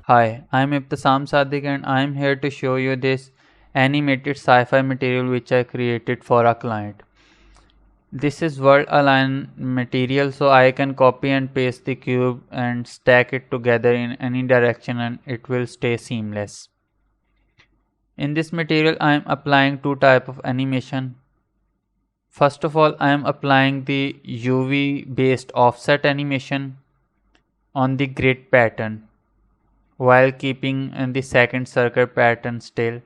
Hi, I'm Ibtasam Sadiq and I'm here to show you this animated sci-fi material which I created for a client. This is world align material, so I can copy and paste the cube and stack it together in any direction and it will stay seamless. In this material I am applying two type of animation. First of all, I am applying the UV based offset animation on the grid pattern while keeping the second circle pattern still,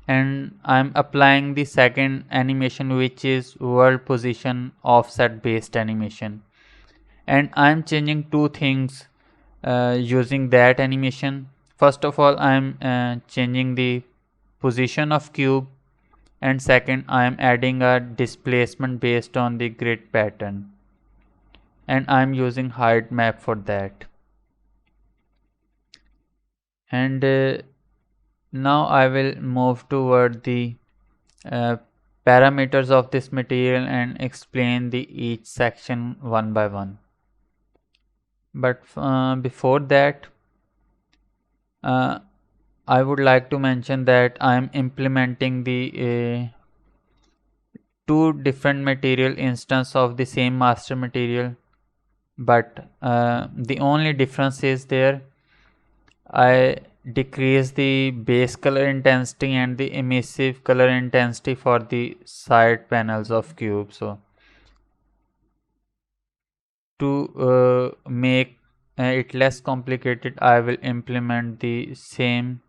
and I'm applying the second animation which is world position offset based animation, and I'm changing two things using that animation. First of all, I'm changing the position of cube, and second I'm adding a displacement based on the grid pattern, and I'm using height map for that. And now I will move toward the uh, parameters of this material and explain the each section one by one. But before that, uh, I would like to mention that I am implementing the two different material instance of the same master material, but the only difference is there I decrease the base color intensity and the emissive color intensity for the side panels of cube. So to make it less complicated, I will implement the same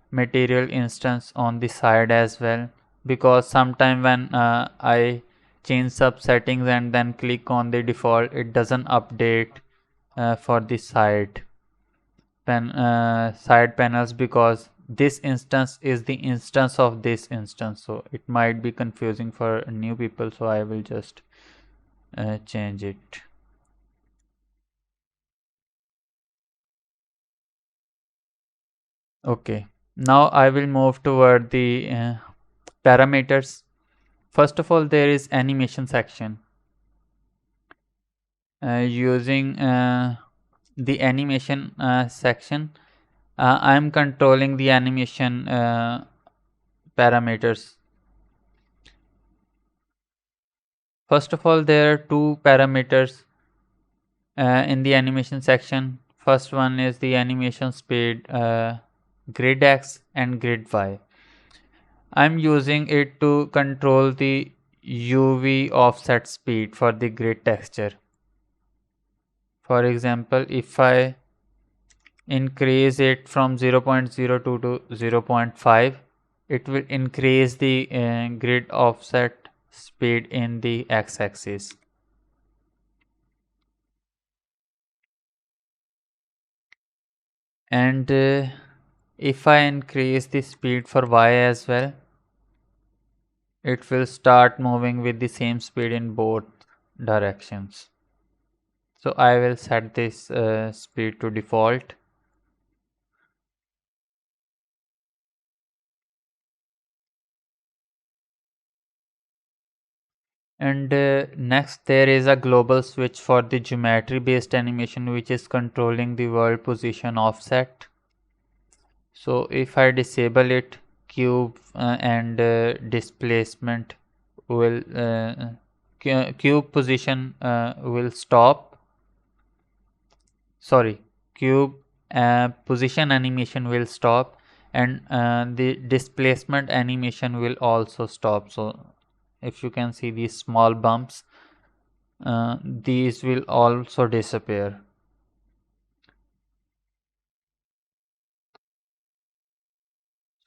material instance on the side as well, because sometime when I change sub settings and then click on the default, it doesn't update for the side panels, because this instance is the instance of this instance, so it might be confusing for new people, so I will just change it. Okay, now I will move toward the parameters. First of all, there is animation section. Using the animation section, I am controlling the animation parameters. First of all, there are two parameters in the animation section. First one is the animation speed, grid X and grid Y. I'm using it to control the UV offset speed for the grid texture. For example, if I increase it from 0.02 to 0.5, it will increase the grid offset speed in the x-axis. And if I increase the speed for y as well, it will start moving with the same speed in both directions. So I will set this speed to default. And next there is a global switch for the geometry based animation, which is controlling the world position offset. So if I disable it, cube and displacement will cube position will stop. Sorry, cube position animation will stop, and the displacement animation will also stop. So if you can see these small bumps, these will also disappear.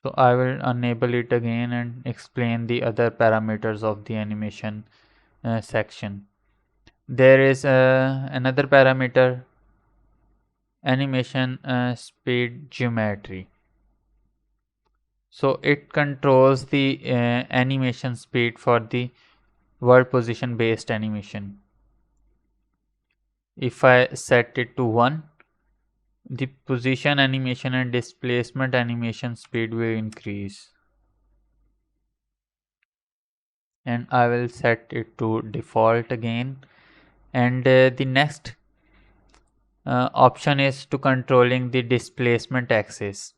So I will enable it again and explain the other parameters of the animation section. There is another parameter, animation speed geometry. So it controls the animation speed for the world position based animation. If I set it to 1, the position animation and displacement animation speed will increase. And I will set it to default again. And the next option is to controlling the displacement axis,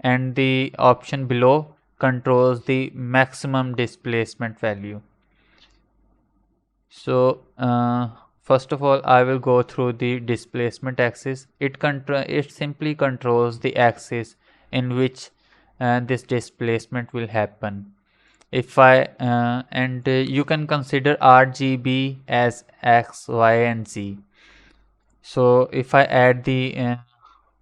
and the option below controls the maximum displacement value. So first of all, I will go through the displacement axis. It simply controls the axis in which this displacement will happen. If I and You can consider RGB as X, Y, and Z. So if I add the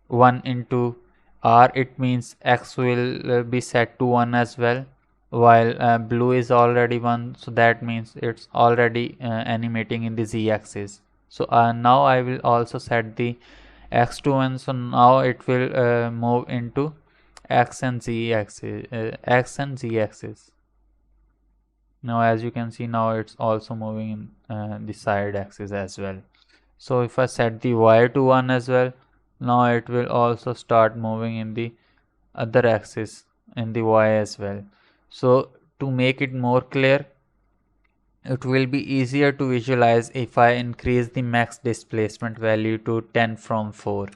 1 into R, it means X will be set to 1 as well, while blue is already 1, so that means it's already animating in the Z axis. So now I will also set the X to 1, so now it will move into X and Z axis, Now as you can see, now it's also moving in the side axis as well. So if I set the Y to 1 as well, now it will also start moving in the other axis in the Y as well. So to make it more clear, it will be easier to visualize if I increase the max displacement value to 10 from 4,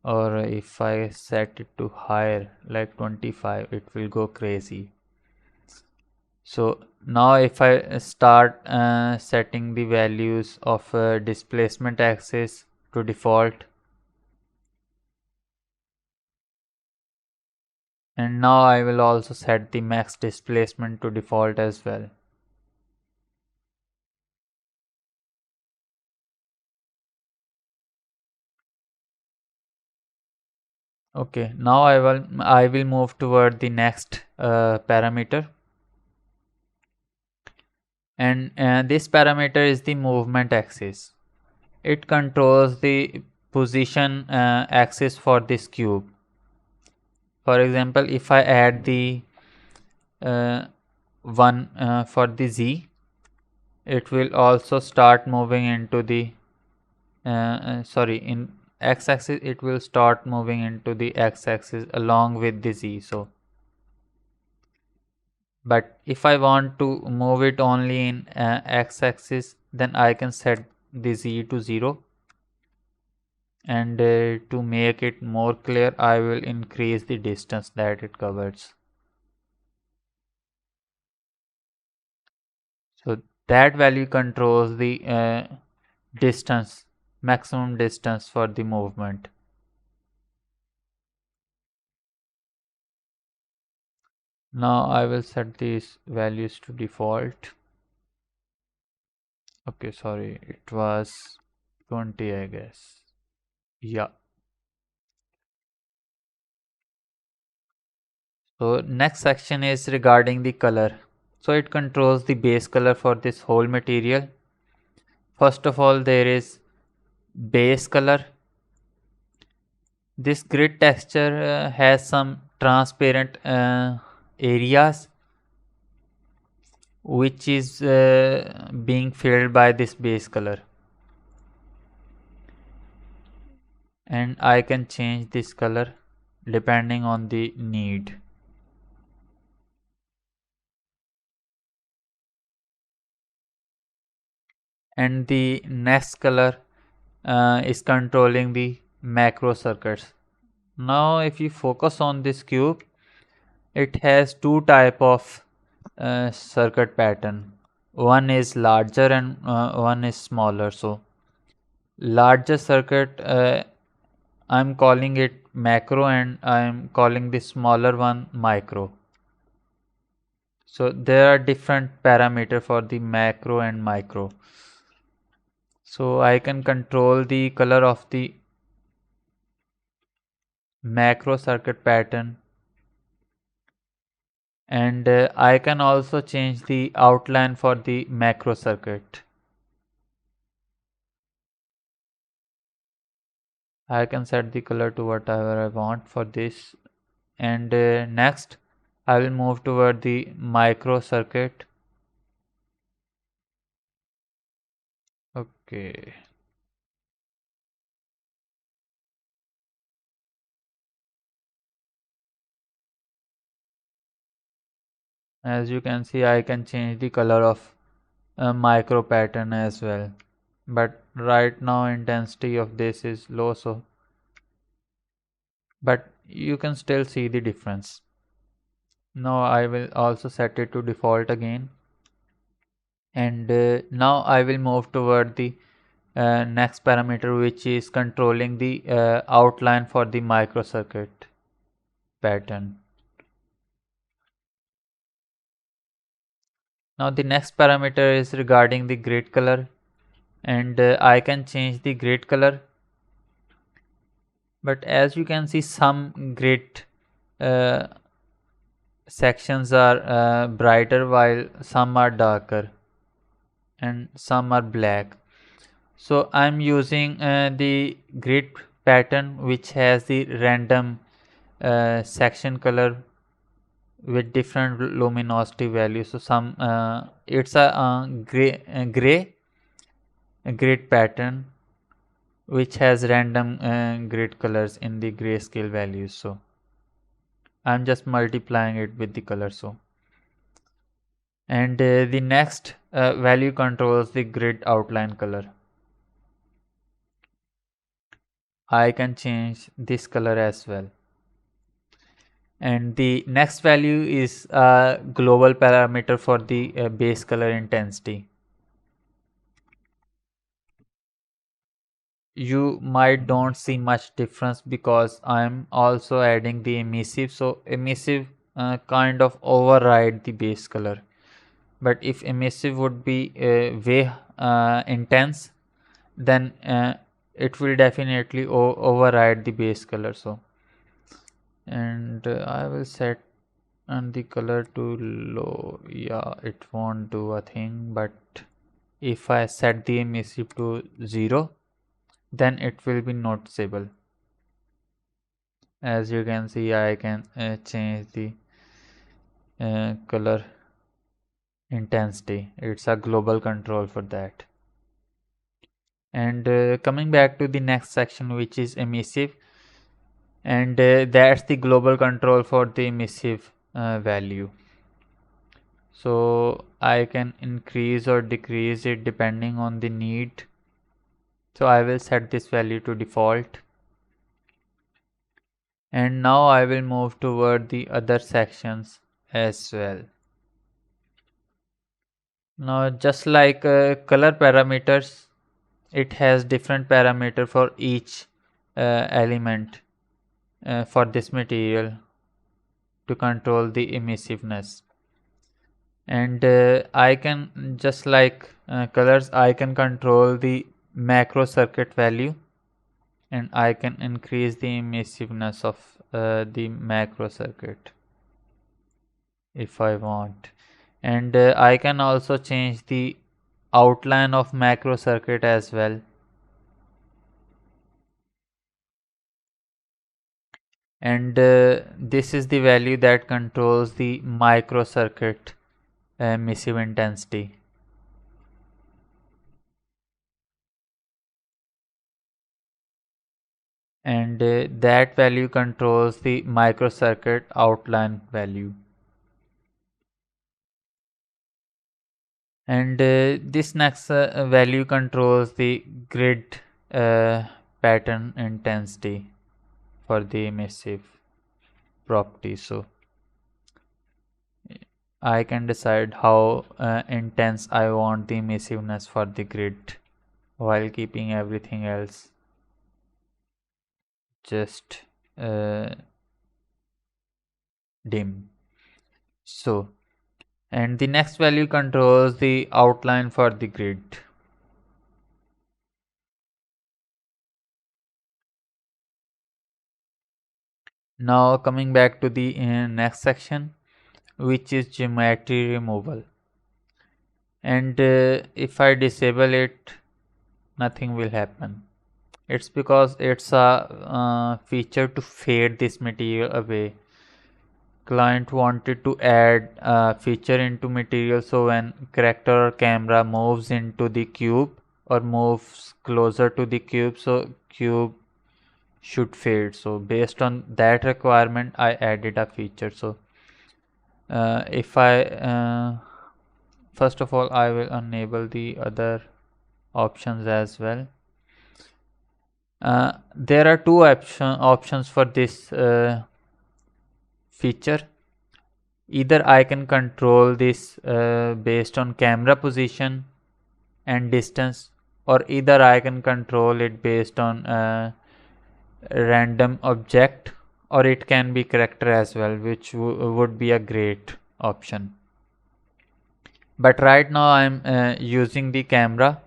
or if I set it to higher like 25, it will go crazy. So now if I start setting the values of displacement axis to default, and now I will also set the max displacement to default as well. Okay, now I will move toward the next parameter, and this parameter is the movement axis. It controls the position axis for this cube. For example, if I add the uh, 1 for the Z, it will also start moving into the in x-axis. It will start moving into the x-axis along with the Z. So but if I want to move it only in x-axis, then I can set the Z to 0, and to make it more clear, I will increase the distance that it covers. So that value controls the distance, maximum distance for the movement. Now I will set these values to default. Okay, sorry, it was 20, I guess. Yeah. So next section is regarding the color. So it controls the base color for this whole material. First of all, there is base color. This grid texture has some transparent areas which is being filled by this base color, and I can change this color depending on the need. And the next color is controlling the macro circuits. Now if you focus on this cube, it has two type of circuit pattern. One is larger and one is smaller. So larger circuit, I'm calling it macro, and I'm calling the smaller one micro. So there are different parameter for the macro and micro. So I can control the color of the macro circuit pattern, and I can also change the outline for the macro circuit. I can set the color to whatever I want for this, and next I will move toward the micro circuit. Okay, as you can see, I can change the color of a micro pattern as well. but right now intensity of this is low, so but you can still see the difference. Now I will also set it to default again, and now I will move toward the next parameter, which is controlling the outline for the microcircuit pattern. Now the next parameter is regarding the grid color, and I can change the grid color, but as you can see, some grid uh, sections are brighter while some are darker and some are black. So I'm using the grid pattern which has the random section color with different luminosity values. So some it's a gray grid pattern which has random grid colors in the grayscale values. So I'm just multiplying it with the color. So and the next value controls the grid outline color. I can change this color as well. And the next value is a global parameter for the base color intensity. You might don't see much difference because I'm also adding the emissive, so emissive kind of override the base color. But if emissive would be way intense, then it will definitely override the base color. So and I will set and the color to low. Yeah, it won't do a thing, but if I set the emissive to 0, then it will be noticeable. As you can see, I can change the color intensity. It's a global control for that. And coming back to the next section, which is emissive, and that's the global control for the emissive value. So I can increase or decrease it depending on the need. So I will set this value to default. And now I will move toward the other sections as well. Now just like color parameters, it has different parameter for each element for this material to control the emissiveness. And I can just like colors, I can control the macro circuit value, and I can increase the emissiveness of the macro circuit if I want. And I can also change the outline of macro circuit as well. And this is the value that controls the microcircuit emissive intensity. And that value controls the microcircuit outline value. And this next value controls the grid pattern intensity for the emissive property. So I can decide how intense I want the emissiveness for the grid while keeping everything else just dim. So and the next value controls the outline for the grid. Now coming back to the next section, which is geometry removal. And if I disable it, nothing will happen. It's because it's a feature to fade this material away. Client wanted to add a feature into material, so when character or camera moves into the cube or moves closer to the cube, so cube should fade. So based on that requirement, I added a feature. So if I first of all I will enable the other options as well. There are two options for this feature. Either I can control this based on camera position and distance, or either I can control it based on random object, or it can be character as well, which would be a great option. But right now I'm using the camera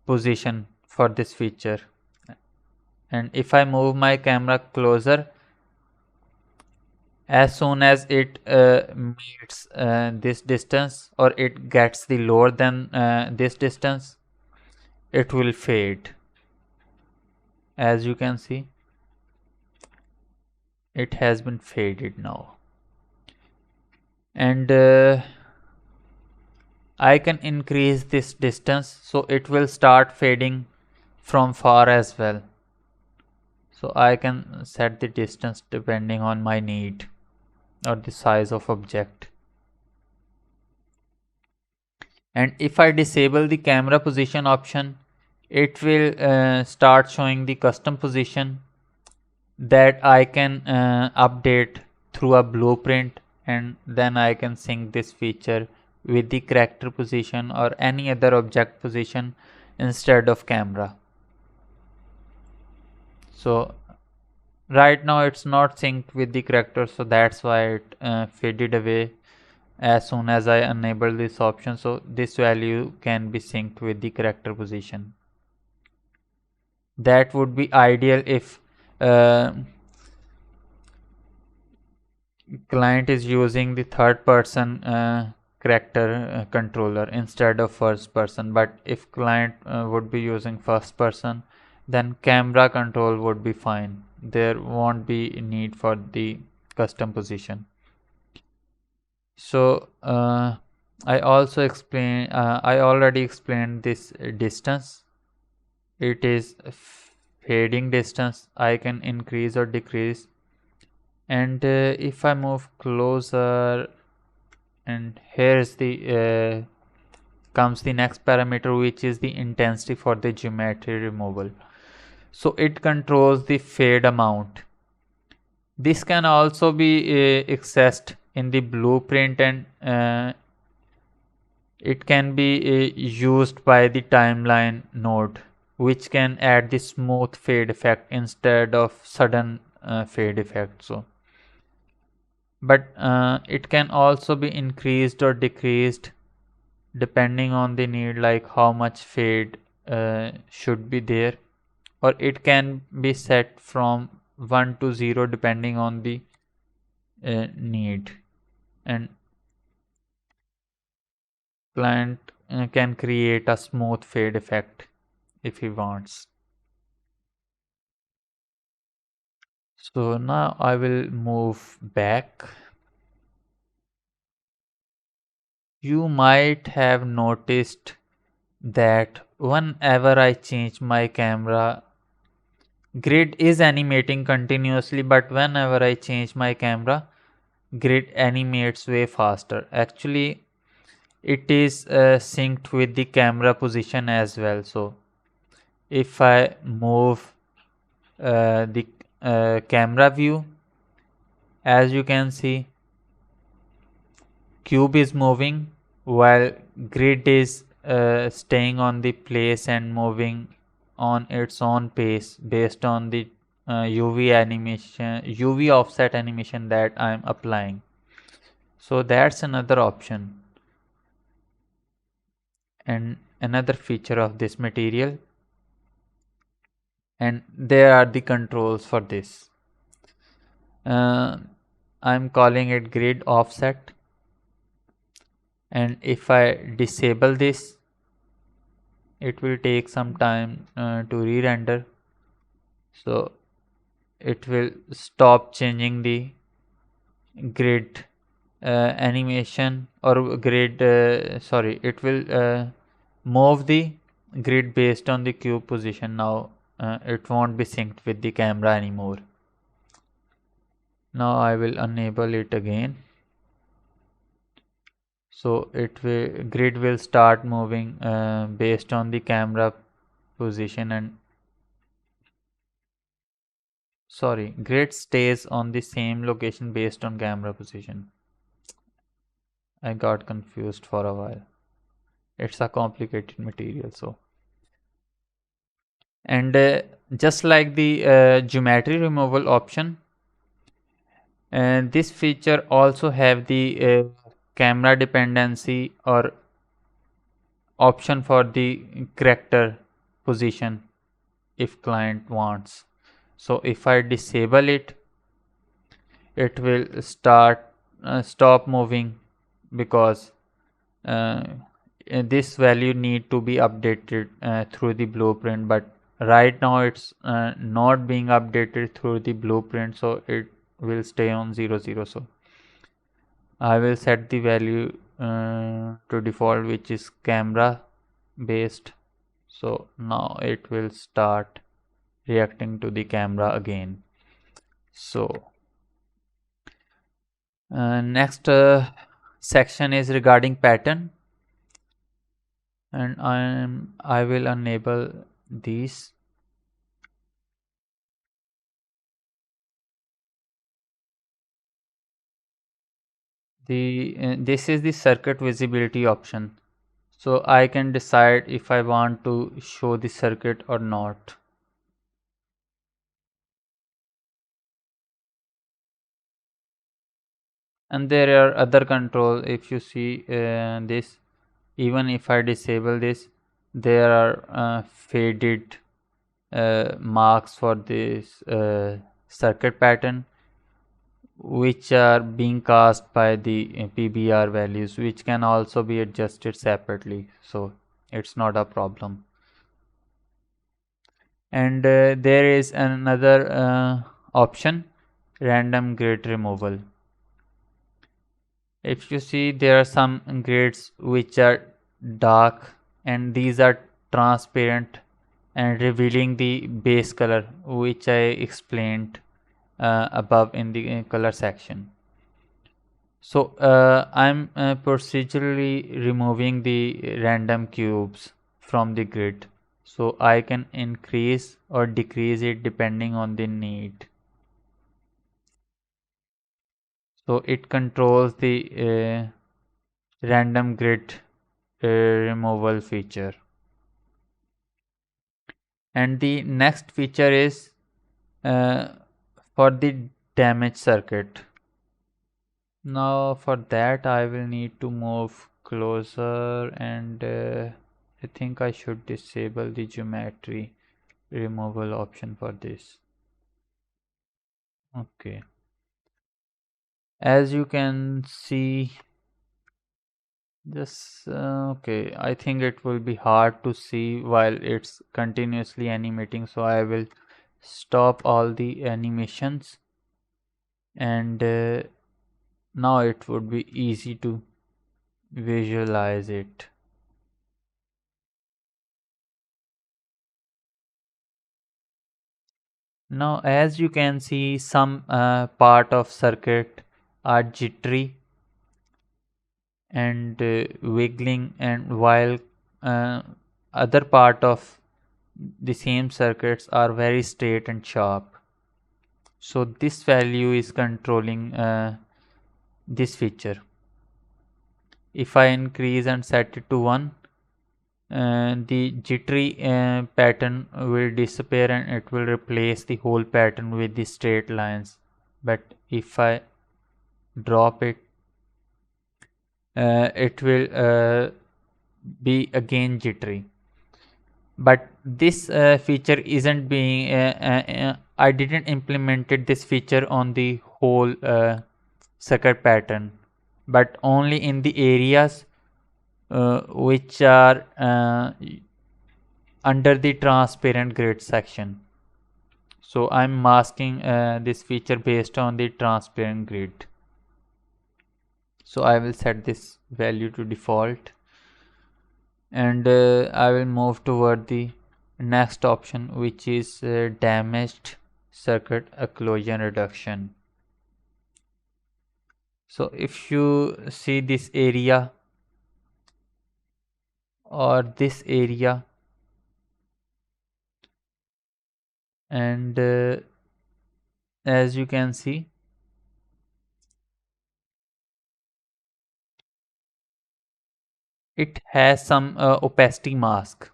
position for this feature, and if I move my camera closer, as soon as it meets this distance, or it gets the lower than this distance, it will fade. As you can see, it has been faded now. And I can increase this distance, so it will start fading from far as well. So I can set the distance depending on my need or the size of object. And if I disable the camera position option, it will start showing the custom position that I can update through a blueprint, and then I can sync this feature with the character position or any other object position instead of camera. So right now it's not synced with the character, so that's why it faded away as soon as I enable this option. So this value can be synced with the character position. That would be ideal if client is using the third person character controller instead of first person. But if client would be using first person, then camera control would be fine. There won't be need for the custom position. So I already explained this distance. It is fading distance. I can increase or decrease. And if I move closer, and here's the comes the next parameter, which is the intensity for the geometry removal. So it controls the fade amount. This can also be accessed in the blueprint, and it can be used by the timeline node, which can add the smooth fade effect instead of sudden fade effect. So but it can also be increased or decreased depending on the need, like how much fade should be there, or it can be set from 1 to 0 depending on the need. And client can create a smooth fade effect if he wants. So now I will move back. You might have noticed that whenever I change my camera, grid is animating continuously, but whenever I change my camera, grid animates way faster. Actually, it is synced with the camera position as well. So if I move the camera view, as you can see, cube is moving while grid is staying on the place and moving on its own pace based on the UV offset animation that I'm applying. So that's another option and another feature of this material, and there are the controls for this. I'm calling it grid offset, and if I disable this, it will take some time to re-render, so it will stop changing the grid animation, or grid sorry, it will move the grid based on the cube position. Now it won't be synced with the camera anymore. Now I will enable it again. So grid will start moving based on the camera position, and sorry, grid stays on the same location based on camera position. I got confused for a while. It's a complicated material. So, and just like the geometry removal option, and this feature also have the camera dependency or option for the character position if client wants. So if I disable it, it will stop moving because uh, this value need to be updated through the blueprint, but right now it's not being updated through the blueprint, so it will stay on 0 0. So I will set the value to default, which is camera based. So now it will start reacting to the camera again. So next section is regarding pattern, and I will enable these. This is the circuit visibility option, so I can decide if I want to show the circuit or not. And there are other control. If you see this, even if I disable this, there are faded marks for this circuit pattern, which are being cast by the PBR values, which can also be adjusted separately, so it's not a problem. And there is another option, random grid removal. If you see, there are some grids which are dark, and these are transparent and revealing the base color, which I explained above in the color section. So I'm procedurally removing the random cubes from the grid, so I can increase or decrease it depending on the need. So it controls the random grid removal feature. And the next feature is uh, for the damaged circuit. Now for that I will need to move closer, and I think I should disable the geometry removal option for this. Okay, as you can see, this okay, I think it will be hard to see while it's continuously animating, so I will stop all the animations, and now it would be easy to visualize it. Now as you can see, some part of circuit are jittery and wiggling, and while uh, other part of the same circuits are very straight and sharp. So this value is controlling this feature. If I increase and set it to 1, the jittery pattern will disappear and it will replace the whole pattern with the straight lines. But if I drop it, it will be again jittery. But this feature isn't being I didn't implemented this feature on the whole circuit pattern, but only in the areas which are under the transparent grid section. So I'm masking this feature based on the transparent grid. So I will set this value to default, and I will move toward the next option, which is damaged circuit occlusion reduction. So if you see this area, or this area, and as you can see, it has some opacity mask,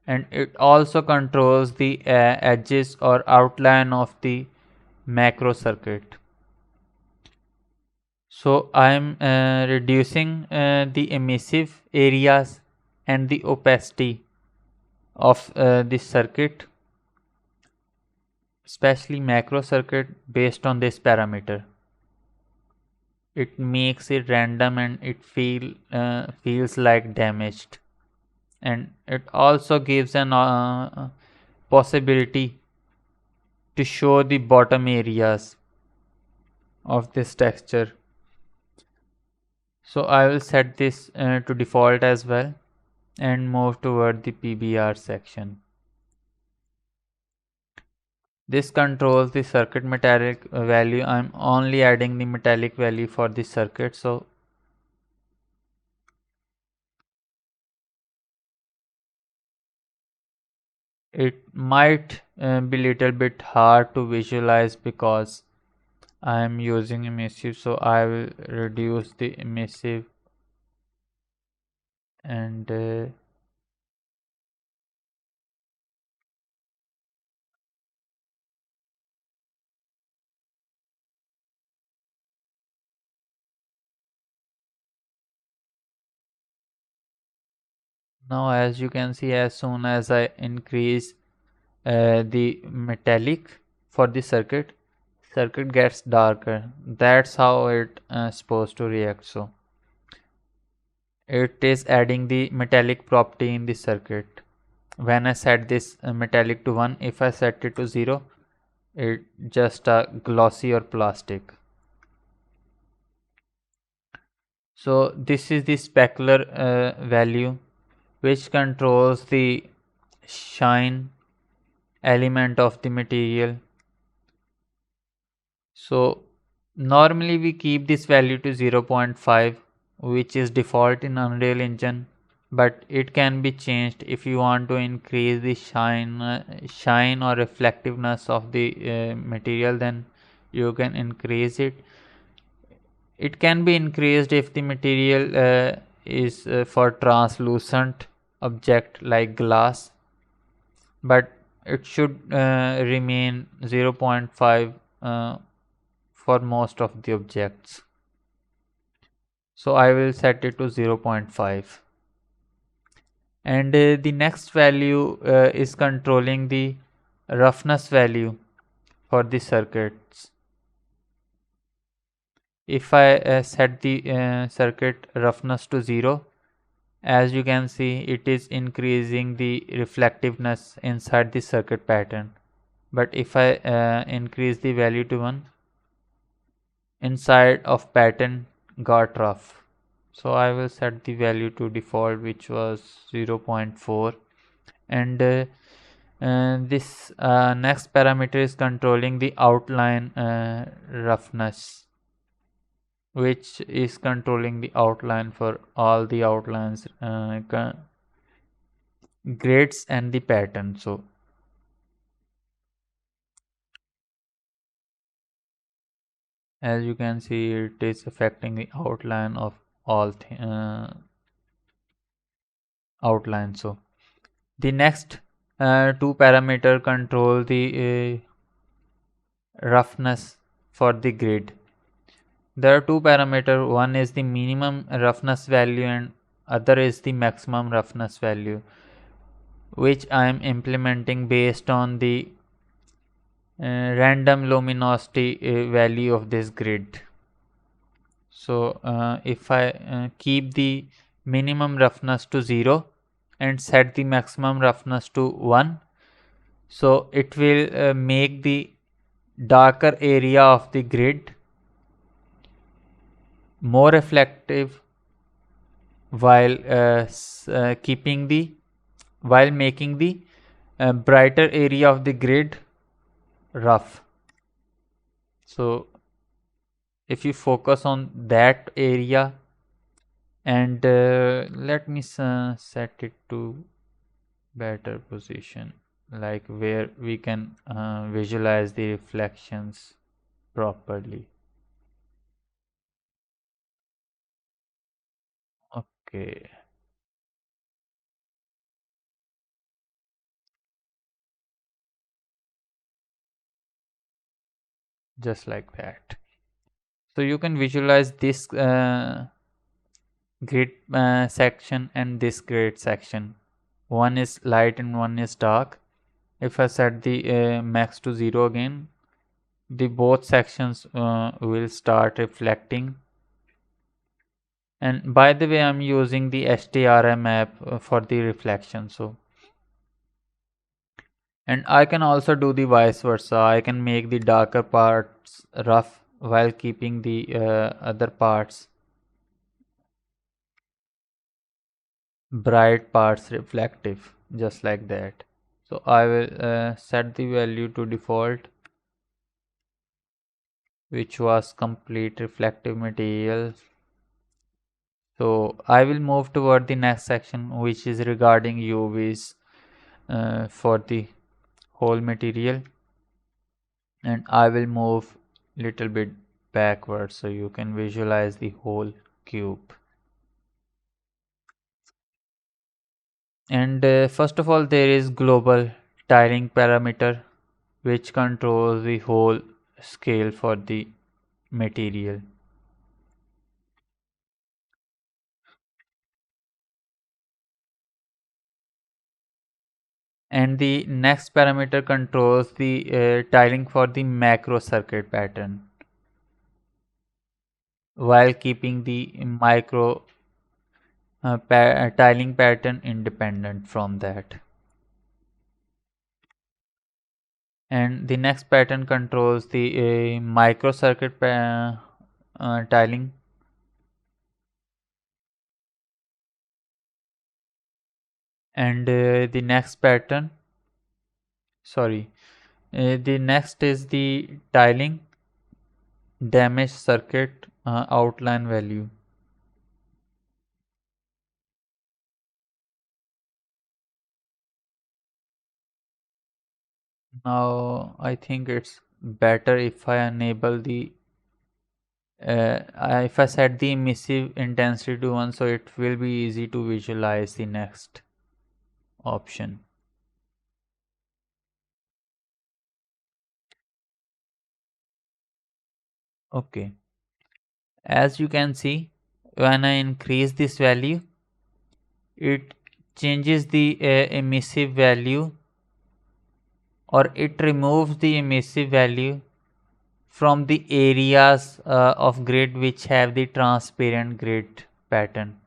and it also controls the edges or outline of the macro circuit. So I'm reducing the emissive areas and the opacity of this circuit, especially macro circuit, based on this parameter. It makes it random and it feels like damaged, and it also gives an possibility to show the bottom areas of this texture. So I will set this to default as well and move toward the PBR section. This controls the circuit metallic value. I'm only adding the metallic value for this circuit, so it might be little bit hard to visualize because I am using emissive, so I will reduce the emissive, and now as you can see, as soon as I increase the metallic for the circuit gets darker. That's how it supposed to react. So it is adding the metallic property in the circuit. When I set this metallic to 1, if I set it to 0, it just a glossy or plastic. So this is the specular value, which controls the shine element of the material. So normally we keep this value to 0.5, which is default in Unreal Engine, but it can be changed if you want to increase the shine or reflectiveness of the material. Then you can increase it. It can be increased if the material is for translucent object like glass, but it should remain 0.5 for most of the objects. So I will set it to 0.5, and the next value is controlling the roughness value for the circuits. If I set the circuit roughness to 0, as you can see, it is increasing the reflectiveness inside the circuit pattern. But if I increase the value to 1, inside of pattern got rough. So I will set the value to default, which was 0.4, and this next parameter is controlling the outline roughness, which is controlling the outline for all the outlines, grids and the pattern. So as you can see, it is affecting the outline of all outline. So the next two parameter control the roughness for the grid. There are two parameter. One is the minimum roughness value and other is the maximum roughness value, which I am implementing based on the random luminosity value of this grid. So if I keep the minimum roughness to 0 and set the maximum roughness to 1, so it will make the darker area of the grid more reflective while keeping the while making the brighter area of the grid rough. So if you focus on that area And let me set it to better position, like where we can visualize the reflections properly. Okay, just like that. So you can visualize this grid section and this grid section. One is light and one is dark. If I set the max to 0 again, the both sections will start reflecting. And by the way, I'm using the HDRI map for the reflection. So, and I can also do the vice versa. I can make the darker parts rough while keeping the other parts, bright parts reflective, just like that. So I will set the value to default, which was complete reflective material. So I will move toward the next section, which is regarding UVs for the whole material, and I will move little bit backwards so you can visualize the whole cube. And first of all, there is global tiling parameter, which controls the whole scale for the material. And the next parameter controls the tiling for the macro circuit pattern, while keeping the micro tiling pattern independent from that. And the next pattern controls the micro circuit tiling, and the next pattern, sorry, the next is the tiling damage circuit outline value. Now I think it's better if I enable the if I set the emissive intensity to 1, so it will be easy to visualize the next option. Okay, as you can see, when I increase this value, it changes the emissive value, or it removes the emissive value from the areas of grid which have the transparent grid pattern.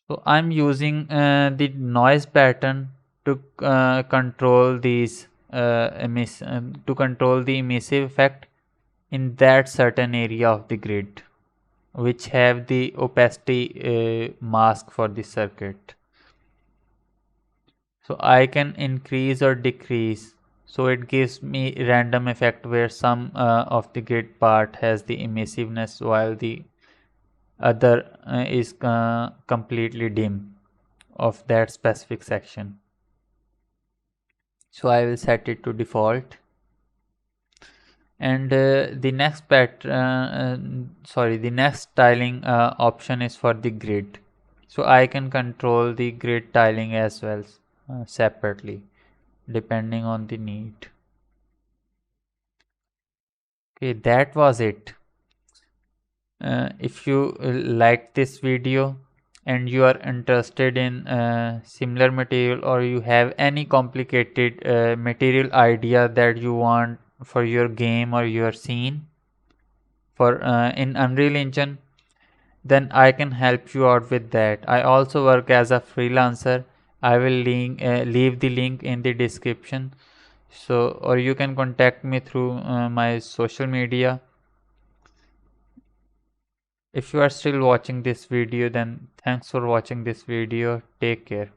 So I'm using the noise pattern to control these to control the emissive effect in that certain area of the grid which have the opacity mask for the circuit. So I can increase or decrease. So it gives me random effect where some of the grid part has the emissiveness while the other is completely dim of that specific section. So I will set it to default. And the next the next tiling option is for the grid. So I can control the grid tiling as well separately depending on the need. Okay, that was it. If you like this video and you are interested in similar material, or you have any complicated material idea that you want for your game or your scene for in Unreal Engine, then I can help you out with that. I also work as a freelancer. I will leave the link in the description, so or you can contact me through my social media. If you are still watching this video, then thanks for watching this video. Take care.